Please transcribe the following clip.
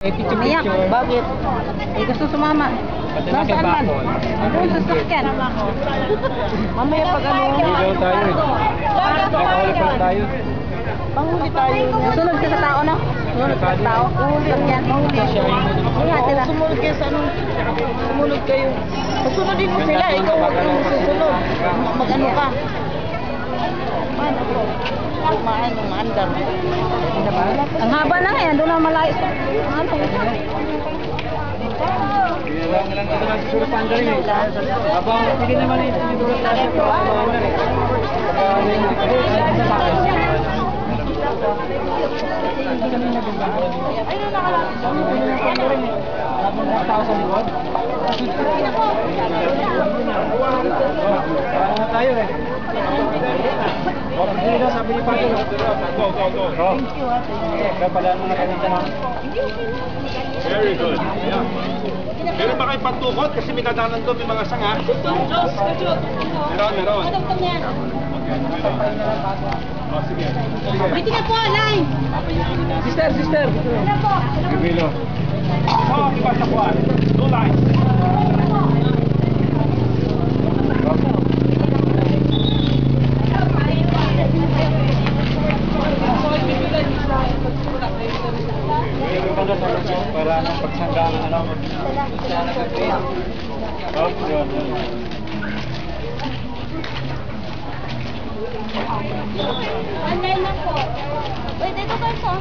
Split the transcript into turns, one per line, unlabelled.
Umiyak. Bakit? Eh, gusto sumama. Nasaan man? Doon sa sakyan. Mamaya pag ano.
Video tayo eh. Nakahuli pa tayo.
Panghuli tayo. Sunod ka sa tao, no? Sunod ka sa tao. Uhuli yan. Mahuli. Sila. Sumunod kayo sa ano? Sumunod kayo. Pasunodin mo sila. Ikaw huwag kang susunod. Mag-ano ka? Maandar. Ang haba na nga yan. Doon na malayo. Ano?
Lang naman siguro panda rin eh. Habang hindi naman eh. Siguro tayo ito. Panda rin.
Ayun na lang.
Tayo eh. Hindi na sabi ni Pato. Go. Kapalaan mo na kanina na.
Very good. Yeah. Meron ba kayo pantukot? Kasi may dadanan doon, may mga sanga. Meron. Oh, sige.
Pwede na po, line.
Sister.
Ano po?
Gabilo.
Oh, di ba sa kuwan? Two lines.
Para pagsanggaan ng ano. Oh, yun.
Online na po. Pwede ko ba sa